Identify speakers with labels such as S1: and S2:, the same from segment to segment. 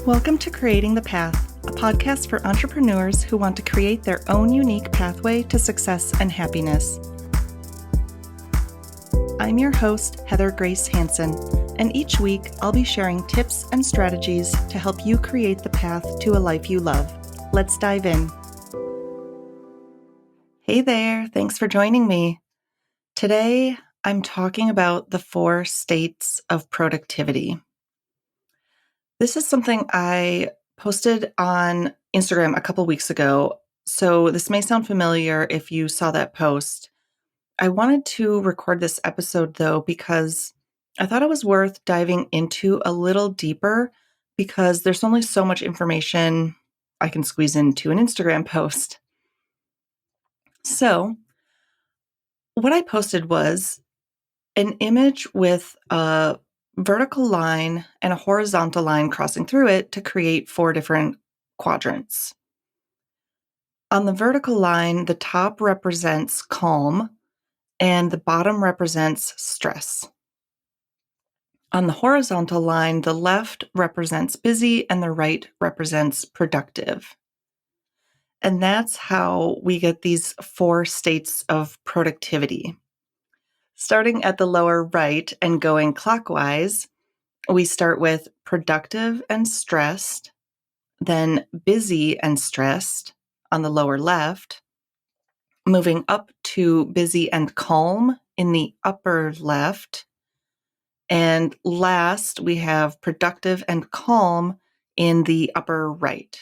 S1: Welcome to Creating the Path, a podcast for entrepreneurs who want to create their own unique pathway to success and happiness. I'm your host, Heather Grace Hansen, and each week I'll be sharing tips and strategies to help you create the path to a life you love. Let's dive in. Hey there, thanks for joining me. Today, I'm talking about the 4 states of productivity. This is something I posted on Instagram a couple weeks ago, so this may sound familiar if you saw that post. I wanted to record this episode, though, because I thought it was worth diving into a little deeper because there's only so much information I can squeeze into an Instagram post. So, what I posted was an image with a vertical line and a horizontal line crossing through it to create 4 different quadrants. On the vertical line, the top represents calm and the bottom represents stress. On the horizontal line, the left represents busy and the right represents productive. And that's how we get these 4 states of productivity. Starting at the lower right and going clockwise, we start with productive and stressed, then busy and stressed on the lower left, moving up to busy and calm in the upper left, and last we have productive and calm in the upper right.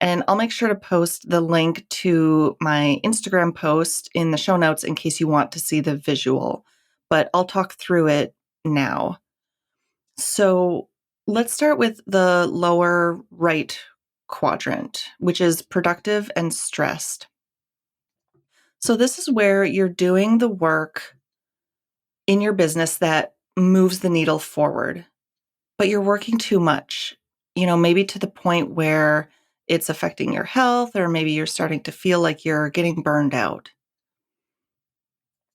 S1: And I'll make sure to post the link to my Instagram post in the show notes in case you want to see the visual, but I'll talk through it now. So let's start with the lower right quadrant, which is productive and stressed. So this is where you're doing the work in your business that moves the needle forward, but you're working too much, maybe to the point where it's affecting your health, or maybe you're starting to feel like you're getting burned out.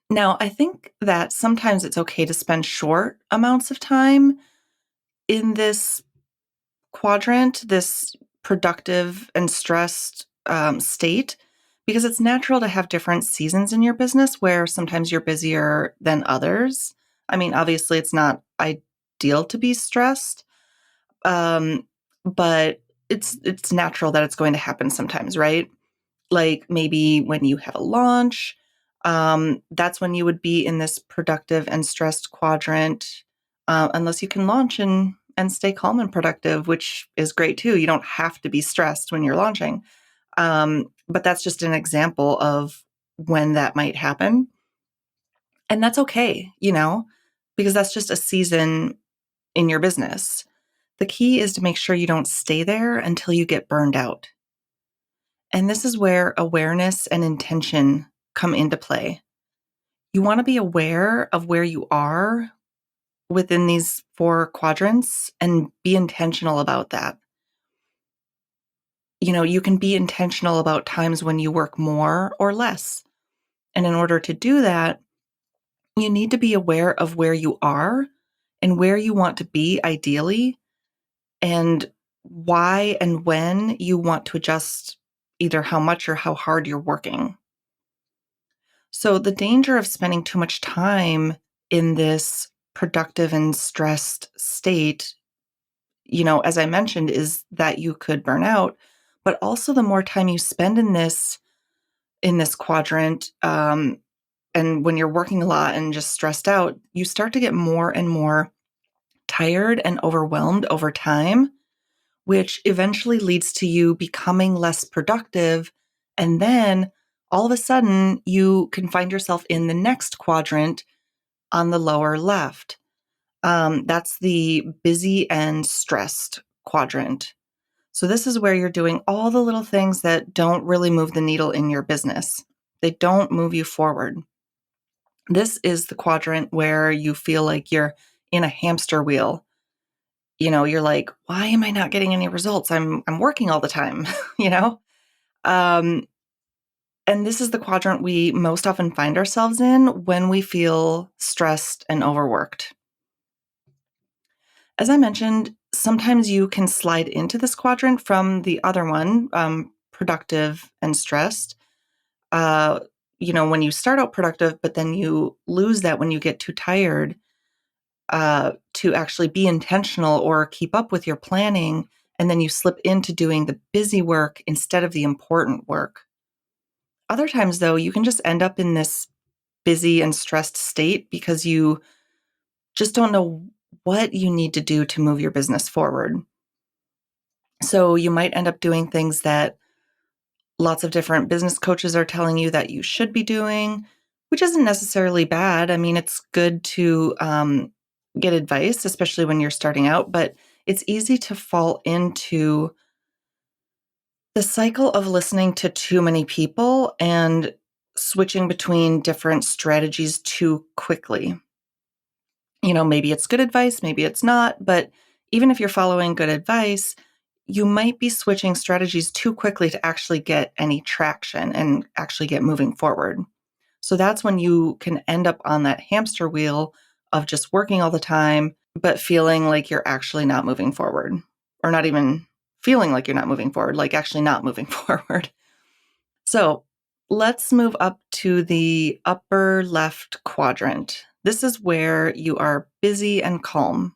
S1: Now, I think that sometimes it's okay to spend short amounts of time in this quadrant, this productive and stressed state, because it's natural to have different seasons in your business where sometimes you're busier than others. I mean, obviously, it's not ideal to be stressed, but it's natural that it's going to happen sometimes, right? Like maybe when you have a launch, that's when you would be in this productive and stressed quadrant, unless you can launch and stay calm and productive, which is great too. You don't have to be stressed when you're launching. But that's just an example of when that might happen. And that's okay, because that's just a season in your business. The key is to make sure you don't stay there until you get burned out. And this is where awareness and intention come into play. You want to be aware of where you are within these 4 quadrants and be intentional about that. You can be intentional about times when you work more or less. And in order to do that, you need to be aware of where you are and where you want to be ideally, and why and when you want to adjust either how much or how hard you're working. So the danger of spending too much time in this productive and stressed state, as I mentioned, is that you could burn out, but also the more time you spend in this quadrant, and when you're working a lot and just stressed out, you start to get more and more tired and overwhelmed over time, which eventually leads to you becoming less productive. And then all of a sudden, you can find yourself in the next quadrant on the lower left. That's the busy and stressed quadrant. So this is where you're doing all the little things that don't really move the needle in your business. They don't move you forward. This is the quadrant where you feel like you're in a hamster wheel. You're like, why am I not getting any results? I'm working all the time, And this is the quadrant we most often find ourselves in when we feel stressed and overworked. As I mentioned, Sometimes you can slide into this quadrant from the other one, productive and stressed. Uh, when you start out productive, but then you lose that when you get too tired to actually be intentional or keep up with your planning. And then you slip into doing the busy work instead of the important work. Other times, though, you can just end up in this busy and stressed state because you just don't know what you need to do to move your business forward. So you might end up doing things that lots of different business coaches are telling you that you should be doing, which isn't necessarily bad. I mean, it's good to get advice, especially when you're starting out, but it's easy to fall into the cycle of listening to too many people and switching between different strategies too quickly. Maybe it's good advice, maybe it's not, but even if you're following good advice, you might be switching strategies too quickly to actually get any traction and actually get moving forward. So that's when you can end up on that hamster wheel of just working all the time, but feeling like you're actually not moving forward, or not even feeling like you're not moving forward, like actually not moving forward. So let's move up to the upper left quadrant. This is where you are busy and calm.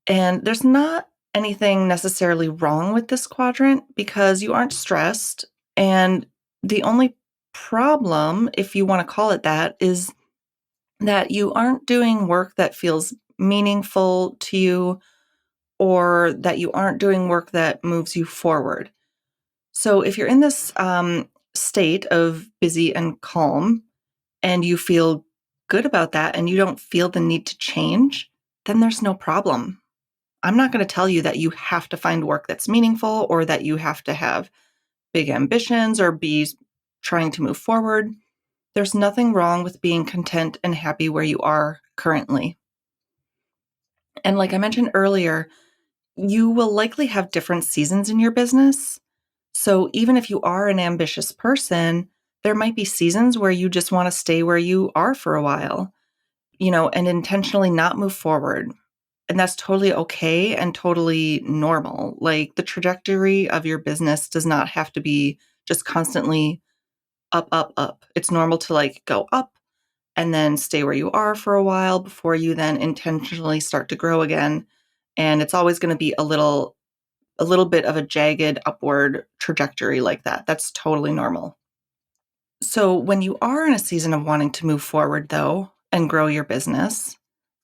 S1: And there's not anything necessarily wrong with this quadrant because you aren't stressed. And the only problem, if you want to call it that, is that you aren't doing work that feels meaningful to you or that you aren't doing work that moves you forward. So if you're in this state of busy and calm and you feel good about that and you don't feel the need to change, then there's no problem. I'm not going to tell you that you have to find work that's meaningful or that you have to have big ambitions or be trying to move forward. There's nothing wrong with being content and happy where you are currently. And like I mentioned earlier, you will likely have different seasons in your business. So even if you are an ambitious person, there might be seasons where you just want to stay where you are for a while, and intentionally not move forward. And that's totally okay and totally normal. Like the trajectory of your business does not have to be just constantly up, up, up. It's normal to like go up and then stay where you are for a while before you then intentionally start to grow again. And it's always going to be a little bit of a jagged upward trajectory like that. That's totally normal. So when you are in a season of wanting to move forward though and grow your business,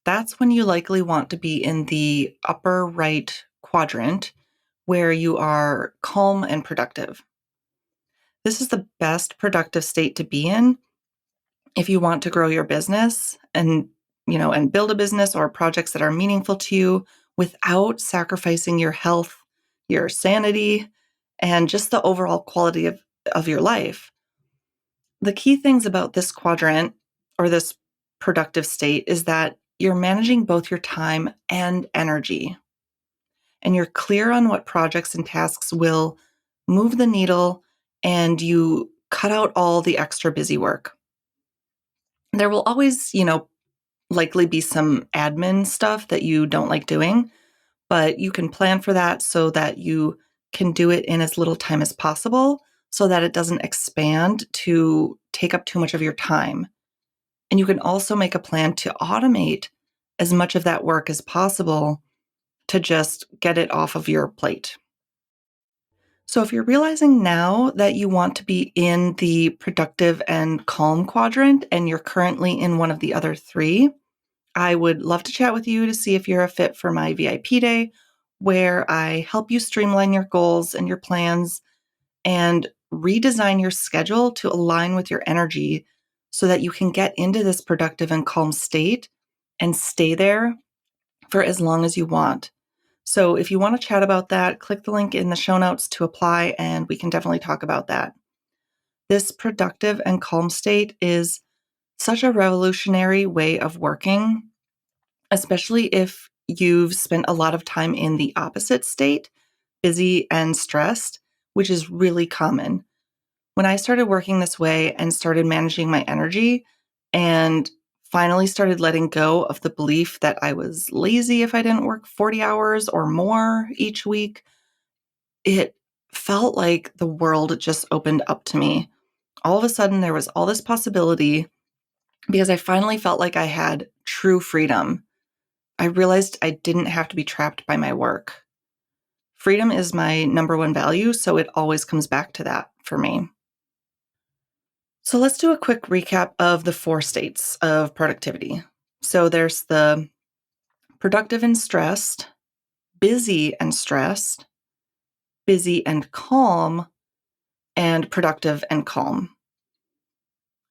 S1: that's when you likely want to be in the upper right quadrant where you are calm and productive. This is the best productive state to be in if you want to grow your business and build a business or projects that are meaningful to you without sacrificing your health, your sanity, and just the overall quality of your life. The key things about this quadrant or this productive state is that you're managing both your time and energy, and you're clear on what projects and tasks will move the needle, and you cut out all the extra busy work. There will always, likely be some admin stuff that you don't like doing, but you can plan for that so that you can do it in as little time as possible so that it doesn't expand to take up too much of your time. And you can also make a plan to automate as much of that work as possible to just get it off of your plate. So if you're realizing now that you want to be in the productive and calm quadrant and you're currently in one of the other three, I would love to chat with you to see if you're a fit for my VIP day, where I help you streamline your goals and your plans and redesign your schedule to align with your energy so that you can get into this productive and calm state and stay there for as long as you want. So if you want to chat about that, click the link in the show notes to apply, and we can definitely talk about that. This productive and calm state is such a revolutionary way of working, especially if you've spent a lot of time in the opposite state, busy and stressed, which is really common. When I started working this way and started managing my energy and finally started letting go of the belief that I was lazy if I didn't work 40 hours or more each week, it felt like the world just opened up to me. All of a sudden, there was all this possibility because I finally felt like I had true freedom. I realized I didn't have to be trapped by my work. Freedom is my number one value, so it always comes back to that for me. So let's do a quick recap of the 4 states of productivity. So there's the productive and stressed, busy and stressed, busy and calm, and productive and calm.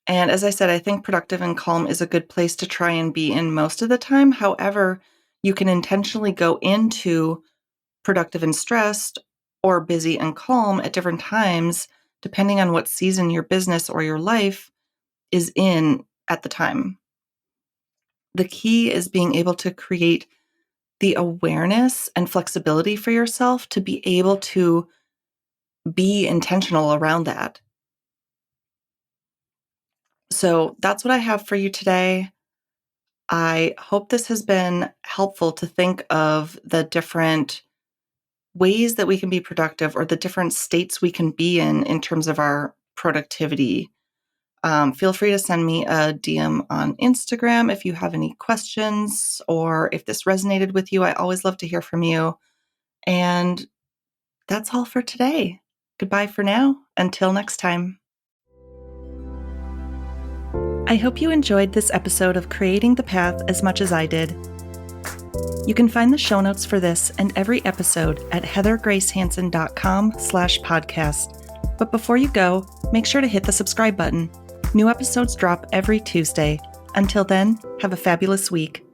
S1: And as I said, I think productive and calm is a good place to try and be in most of the time. However, you can intentionally go into productive and stressed or busy and calm at different times, depending on what season your business or your life is in at the time. The key is being able to create the awareness and flexibility for yourself to be able to be intentional around that. So that's what I have for you today. I hope this has been helpful to think of the different ways that we can be productive or the different states we can be in terms of our productivity. Feel free to send me a DM on Instagram if you have any questions or if this resonated with you. I always love to hear from you. And that's all for today. Goodbye for now. Until next time. I hope you enjoyed this episode of Creating the Path as much as I did. You can find the show notes for this and every episode at heathergracehanson.com/podcast. But before you go, make sure to hit the subscribe button. New episodes drop every Tuesday. Until then, have a fabulous week.